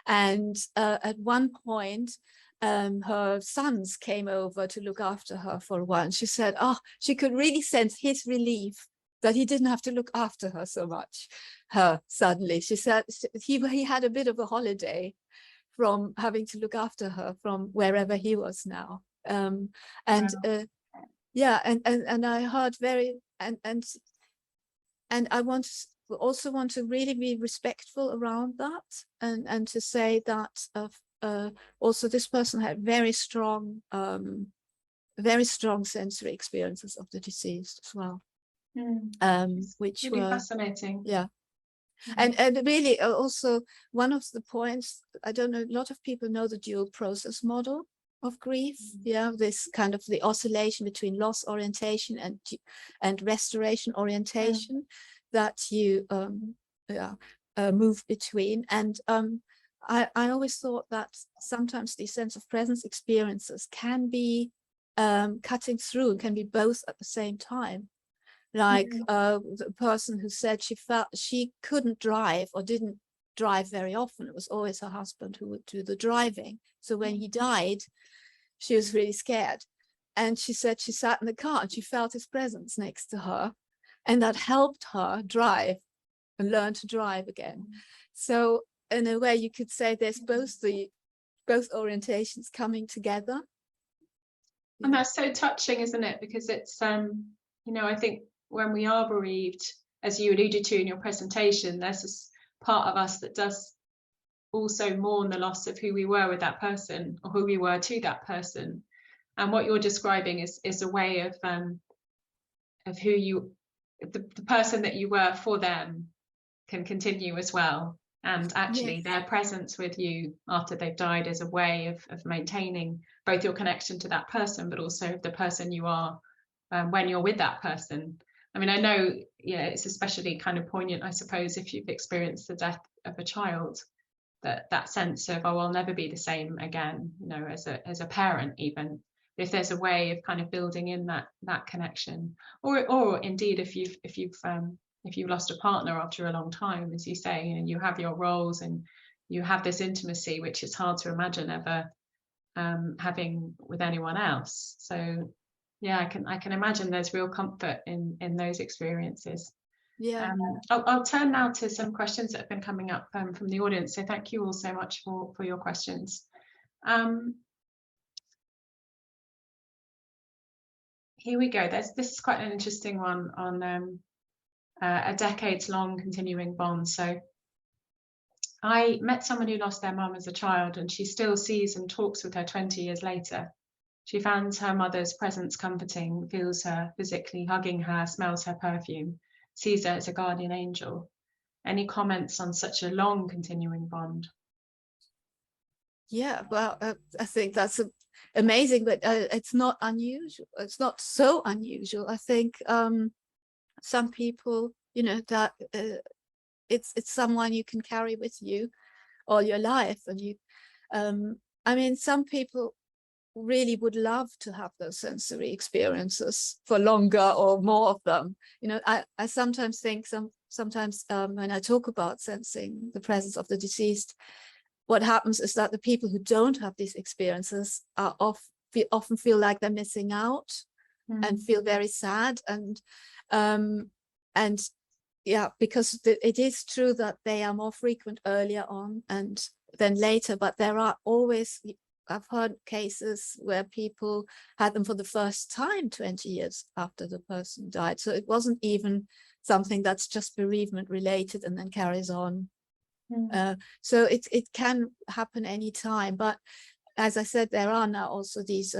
And at one point, her sons came over to look after her for a while. And she said, she could really sense his relief that he didn't have to look after her so much. Suddenly, she said he had a bit of a holiday from having to look after her from wherever he was now. And I heard and I also want to really be respectful around that, and to say that also this person had very strong very strong sensory experiences of the deceased as well. Which really were fascinating. Yeah. And really also one of the points, I don't know, a lot of people know the dual process model of grief. Yeah, this kind of the oscillation between loss orientation and restoration orientation that you move between. And I always thought that sometimes these sense of presence experiences can be cutting through and can be both at the same time. Like the person who said she felt she couldn't drive or didn't drive very often. It was always her husband who would do the driving. So when he died, she was really scared. And she said she sat in the car and she felt his presence next to her. And that helped her drive and learn to drive again. So in a way, you could say there's both orientations coming together. And that's so touching, isn't it? Because it's, you know, I think when we are bereaved, as you alluded to in your presentation, there's this part of us that does also mourn the loss of who we were with that person or who we were to that person. And what you're describing is a way of who you, the person that you were for them can continue as well. And actually their presence with you after they've died is a way of maintaining both your connection to that person, but also the person you are when you're with that person. I mean, I know, yeah, it's especially kind of poignant, I suppose, if you've experienced the death of a child, that sense of, oh, I'll never be the same again, you know, as a parent even. If there's a way of kind of building in that connection, or indeed if you've lost a partner after a long time, as you say, and you have your roles and you have this intimacy, which is hard to imagine ever having with anyone else. So yeah, I can imagine there's real comfort in those experiences. Yeah. I'll turn now to some questions that have been coming up from the audience. So thank you all so much for your questions. Here we go. This is quite an interesting one on a decades-long continuing bond. So I met someone who lost their mum as a child, and she still sees and talks with her 20 years later. She finds her mother's presence comforting, feels her physically hugging her, smells her perfume, sees her as a guardian angel. Any comments on such a long continuing bond? Yeah, well, I think that's amazing, but it's not unusual. It's not so unusual. I think some people, you know, that it's someone you can carry with you all your life, and you, I mean, some people really would love to have those sensory experiences for longer or more of them. You know, I sometimes think sometimes when I talk about sensing the presence of the deceased, what happens is that the people who don't have these experiences are often feel like they're missing out and feel very sad. And yeah, because it is true that they are more frequent earlier on and then later, but there are always, I've heard cases where people had them for the first time 20 years after the person died. So it wasn't even something that's just bereavement related and then carries on. So it can happen anytime. But as I said, there are now also these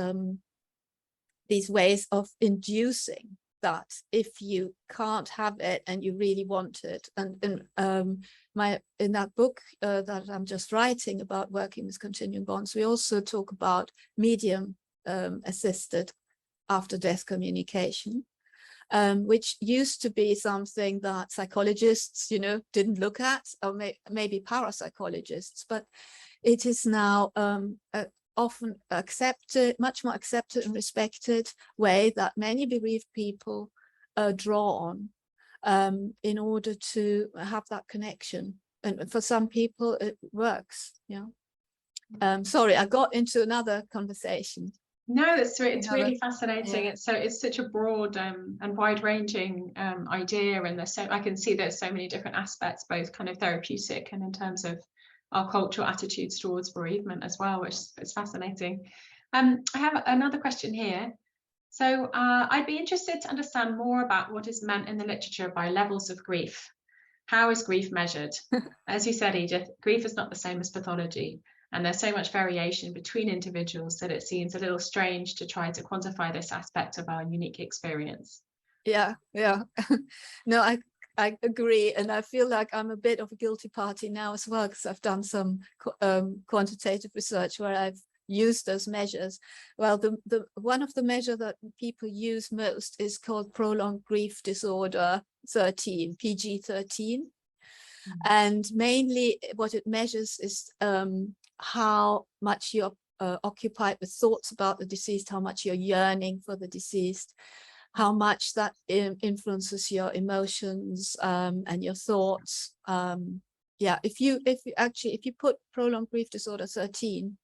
ways of inducing that if you can't have it and you really want it. And in that book that I'm just writing about working with continuing bonds, we also talk about medium assisted after death communication, which used to be something that psychologists, you know, didn't look at, or maybe parapsychologists, but it is now often accepted, much more accepted and respected way that many bereaved people draw on in order to have that connection. And for some people it works. Yeah. Sorry, I got into another conversation. No, it's really fascinating. Yeah. It's such a broad and wide-ranging idea, and I can see there's so many different aspects, both kind of therapeutic and in terms of our cultural attitudes towards bereavement as well, which is fascinating. I have another question here. So I'd be interested to understand more about what is meant in the literature by levels of grief. How is grief measured? As you said, Edith, grief is not the same as pathology. And there's so much variation between individuals that it seems a little strange to try to quantify this aspect of our unique experience. Yeah. No, I agree, and I feel like I'm a bit of a guilty party now as well, because I've done some quantitative research where I've used those measures. Well, the one of the measures that people use most is called prolonged grief disorder 13, PG-13. And mainly what it measures is how much you're occupied with thoughts about the deceased, how much you're yearning for the deceased, how much that influences your emotions and your thoughts. Yeah, if you put prolonged grief disorder 13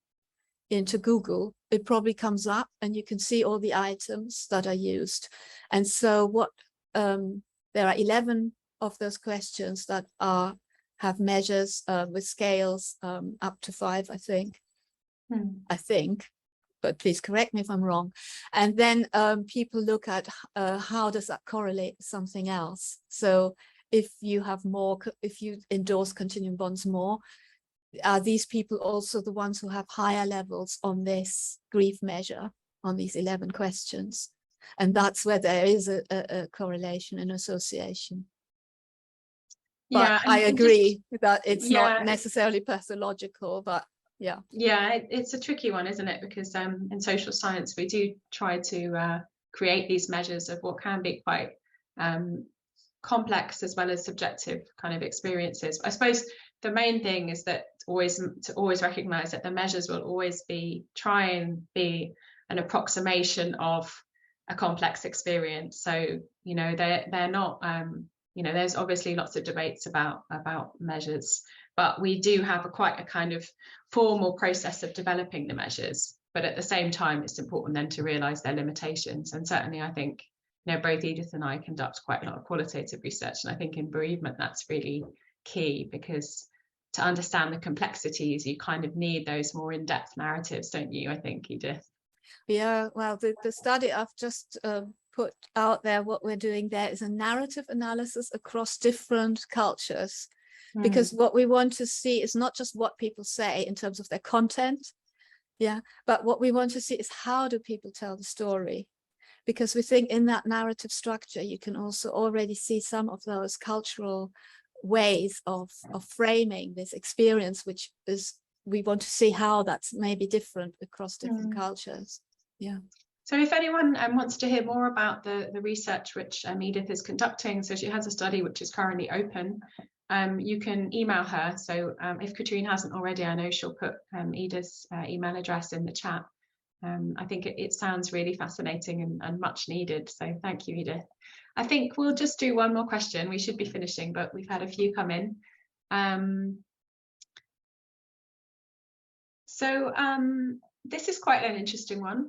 into Google, it probably comes up and you can see all the items that are used. And so what there are 11 of those questions that have measures with scales up to 5, I think. I think, but please correct me if I'm wrong. And then people look at how does that correlate with something else. So if you have more, if you endorse continuing bonds more, are these people also the ones who have higher levels on this grief measure, on these 11 questions? And that's where there is a correlation and association. But I agree that it's not necessarily pathological, but yeah. Yeah, it's a tricky one, isn't it? Because in social science, we do try to create these measures of what can be quite complex as well as subjective kind of experiences. I suppose the main thing is that to always recognize that the measures will always try and be an approximation of a complex experience. So, you know, they're not, you know, there's obviously lots of debates about measures, but we do have quite a kind of formal process of developing the measures. But at the same time, it's important then to realize their limitations. And certainly I think, you know, both Edith and I conduct quite a lot of qualitative research. And I think in bereavement, that's really key, because to understand the complexities, you kind of need those more in-depth narratives, don't you, I think, Edith? Yeah, well, the study I've just put out there, what we're doing there is a narrative analysis across different cultures. Because what we want to see is not just what people say in terms of their content, but what we want to see is how do people tell the story. Because we think in that narrative structure, you can also already see some of those cultural ways of framing this experience, which is, we want to see how that's maybe different across different cultures. Yeah. So if anyone wants to hear more about the research which Edith is conducting, so she has a study which is currently open, you can email her. So if Katrine hasn't already, I know she'll put Edith's email address in the chat. I think it sounds really fascinating and much needed. So thank you, Edith. I think we'll just do one more question. We should be finishing, but we've had a few come in. This is quite an interesting one.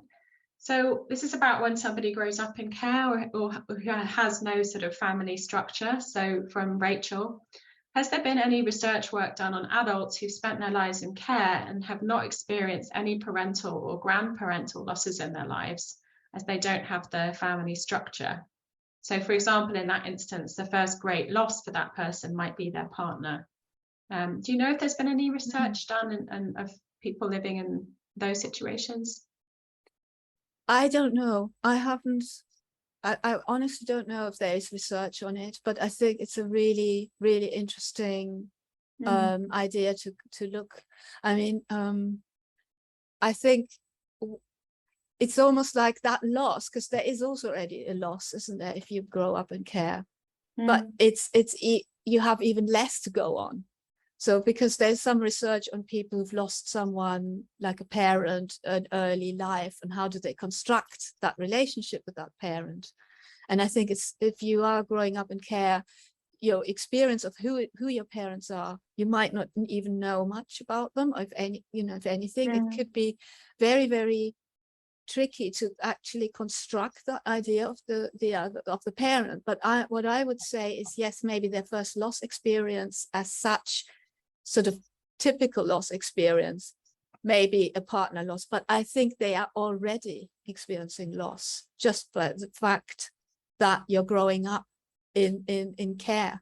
So this is about when somebody grows up in care or who has no sort of family structure. So from Rachel, has there been any research work done on adults who spent their lives in care and have not experienced any parental or grandparental losses in their lives, as they don't have the family structure? So for example, in that instance, the first great loss for that person might be their partner. Do you know if there's been any research done and of people living in those situations? I don't know. I haven't. I honestly don't know if there is research on it, but I think it's a really, really interesting idea to look. I mean, I think it's almost like that loss, because there is also already a loss, isn't there, if you grow up in care? But you have even less to go on. So because there's some research on people who've lost someone like a parent in early life, and how do they construct that relationship with that parent. And I think it's, if you are growing up in care, your experience of who your parents are, you might not even know much about them, if anything. It could be very, very tricky to actually construct the idea of the parent. But what I would say is, yes, maybe their first loss experience as such, sort of typical loss experience, maybe a partner loss, but I think they are already experiencing loss just by the fact that you're growing up in care.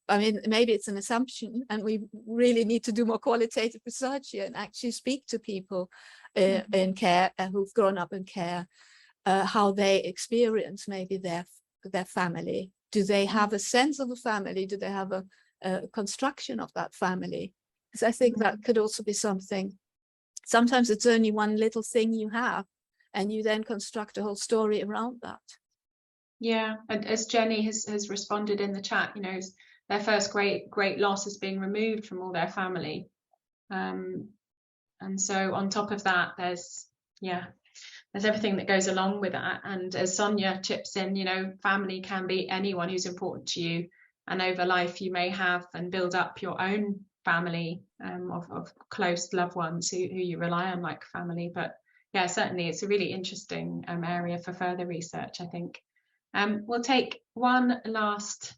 I mean, maybe it's an assumption, and we really need to do more qualitative research here and actually speak to people in care who've grown up in care, how they experience maybe their family. Do they have a sense of a family? Do they have a construction of that family? Because I think that could also be something. Sometimes it's only one little thing you have, and you then construct a whole story around that. Yeah, and as Jenny has responded in the chat, you know, their first great loss is being removed from all their family, and so on top of that, there's everything that goes along with that. And as Sonia chips in, you know, family can be anyone who's important to you, and over life you may have and build up your own family of close loved ones who you rely on like family. But yeah, certainly it's a really interesting area for further research, I think. We'll take one last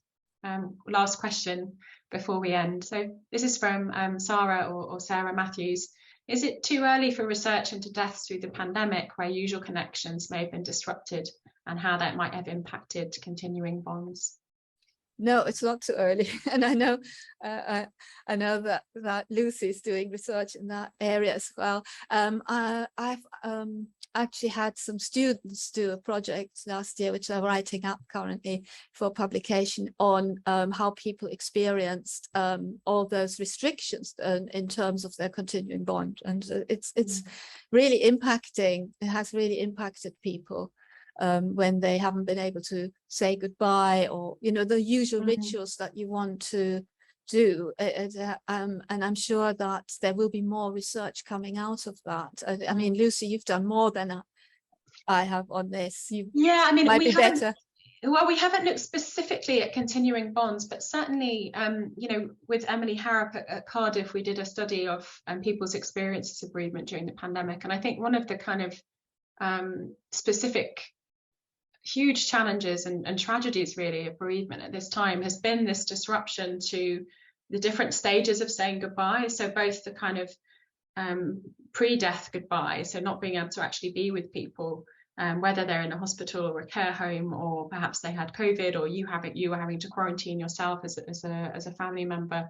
question before we end. So this is from Sarah or Sarah Matthews. Is it too early for research into deaths through the pandemic, where usual connections may have been disrupted, and how that might have impacted continuing bonds? No, it's not too early, and I know that Lucy is doing research in that area as well. I've actually had some students do a project last year, which they're writing up currently for publication, on how people experienced all those restrictions in terms of their continuing bond, and it's really impacting. It has really impacted people. When they haven't been able to say goodbye, or, you know, the usual rituals that you want to do. And I'm sure that there will be more research coming out of that. I mean, Lucy, you've done more than I have on this. Yeah, I mean, might be better. Well, we haven't looked specifically at continuing bonds, but certainly, you know, with Emily Harrop at Cardiff, we did a study of people's experiences of bereavement during the pandemic. And I think one of the kind of specific huge challenges and tragedies really of bereavement at this time has been this disruption to the different stages of saying goodbye. So both the kind of pre-death goodbye, so not being able to actually be with people, whether they're in a hospital or a care home, or perhaps they had COVID, or you were having to quarantine yourself as a family member.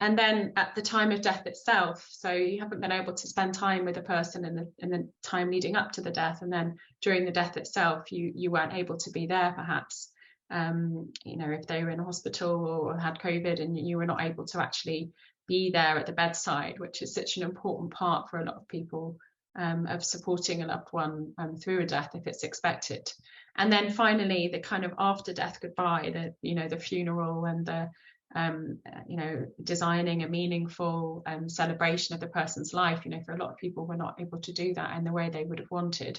And then at the time of death itself, so you haven't been able to spend time with a person in the time leading up to the death, and then during the death itself, you weren't able to be there, perhaps. You know, if they were in a hospital or had COVID, and you were not able to actually be there at the bedside, which is such an important part for a lot of people, of supporting a loved one through a death if it's expected. And then finally, the kind of after death goodbye, the funeral and the you know, designing a meaningful celebration of the person's life. You know, for a lot of people, we're not able to do that in the way they would have wanted.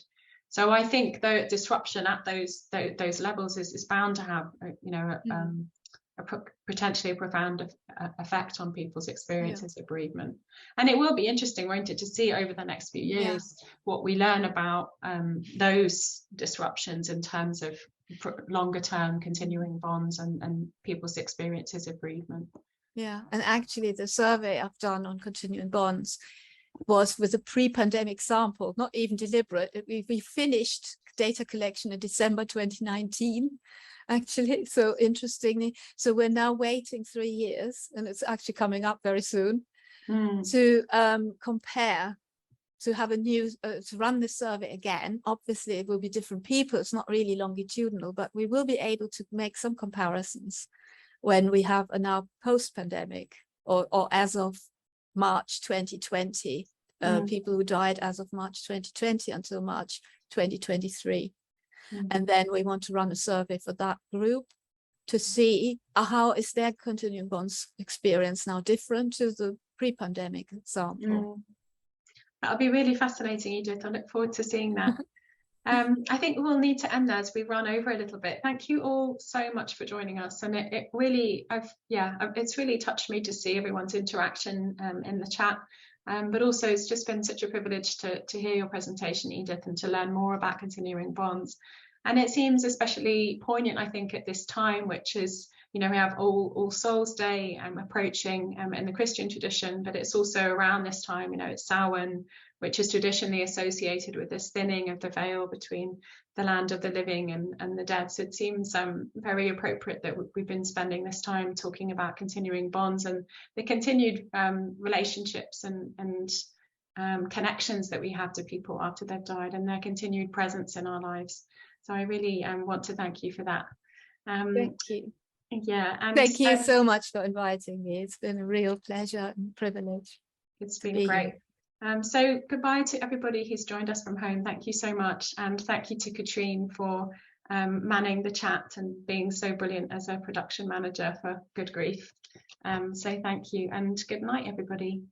So I think the disruption at those levels is bound to have, you know, potentially a profound effect on people's experiences of bereavement. And it will be interesting, won't it, to see over the next few years what we learn about those disruptions in terms of longer term continuing bonds and people's experiences of bereavement. Yeah, and actually the survey I've done on continuing bonds was with a pre-pandemic sample, not even deliberate. We finished data collection in December 2019, actually. So interestingly, so we're now waiting 3 years, and it's actually coming up very soon, to compare, to have a new, to run the survey again. Obviously, it will be different people. It's not really longitudinal, but we will be able to make some comparisons when we have a now post-pandemic, or as of March 2020, people who died as of March 2020 until March 2023. And then we want to run a survey for that group to see how is their continuing bonds experience now different to the pre-pandemic example. That'll be really fascinating, Edith. I look forward to seeing that. I think we'll need to end there as we run over a little bit. Thank you all so much for joining us, and it really, it's really touched me to see everyone's interaction in the chat. But also, it's just been such a privilege to hear your presentation, Edith, and to learn more about continuing bonds. And it seems especially poignant, I think, at this time, which is you know, we have All Souls Day approaching in the Christian tradition, but it's also around this time, you know, it's Samhain, which is traditionally associated with this thinning of the veil between the land of the living and the dead. So it seems very appropriate that we've been spending this time talking about continuing bonds and the continued relationships and connections that we have to people after they've died, and their continued presence in our lives. So I really want to thank you for that. Thank you. Yeah, and thank you so much for inviting me. It's been a real pleasure and privilege. It's been great. So goodbye to everybody who's joined us from home. Thank you so much, and thank you to Katrine for manning the chat and being so brilliant as a production manager for Good Grief. So thank you, and good night, everybody.